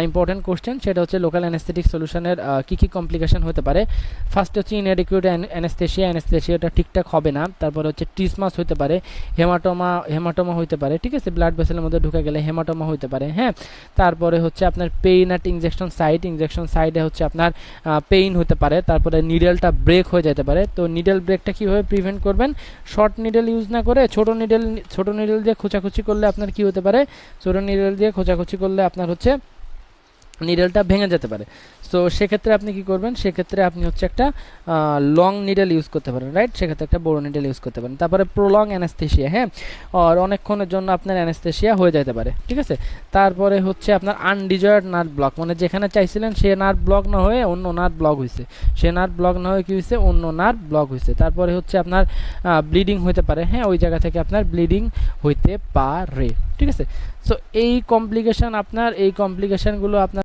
Important question, সেটা হচ্ছে local anaesthetic সলিউশনের কী কী complication হতে পারে। ফার্স্ট হচ্ছে ইনঅ্যাডিকুয়েট অ্যানেস্থেশিয়াটা ঠিকঠাক হবে না। তারপরে হচ্ছে ট্রিসমাস হতে পারে, হেমাটোমা হতে পারে, ঠিক আছে, ব্লাড ভেসেলের মধ্যে ঢুকে গেলে হেমাটোমা হতে পারে। হ্যাঁ, তারপরে হচ্ছে আপনার পেইন অ্যাট ইনজেকশন সাইডে হচ্ছে আপনার পেইন হতে পারে। তারপরে নিডেলটা ব্রেক হয়ে যেতে পারে। তো নিডেল ব্রেকটা কীভাবে প্রিভেন্ট করবেন, শর্ট নিডেল ইউজ না করে ছোট নিডেল দিয়ে খোঁচাখুচি করলে আপনার কি হতে পারে, ছোট নিডেল দিয়ে খোঁচাখুচি করলে আপনার হচ্ছে নিডেলটা ভেঙে যেতে পারে। সো সেক্ষেত্রে আপনি কি করবেন, সেক্ষেত্রে আপনি হচ্ছে একটা লং নিডেল ইউজ করতে পারেন, রাইট, সেক্ষেত্রে একটা বড় নিডেল ইউজ করতে পারেন। তারপরে প্রোলং অ্যানেস্থেশিয়া, হ্যাঁ, আর অনেকক্ষণের জন্য আপনার অ্যানেস্থেশিয়া হয়ে যেতে পারে, ঠিক আছে। তারপরে হচ্ছে আপনার আনডিজায়ার্ড নার্ভ ব্লক, মানে যেখানে চাইছিলেন সে নার্ভ ব্লক না হয়ে অন্য নার্ভ ব্লক হয়েছে, সে নার্ভ ব্লক না হয়ে কী হয়েছে, অন্য নার্ভ ব্লক হয়েছে। তারপরে হচ্ছে আপনার ব্লিডিং হতে পারে, হ্যাঁ, ওই জায়গা থেকে আপনার ব্লিডিং হইতে পারে, ঠিক আছে। সো এই কমপ্লিকেশানগুলো আপনার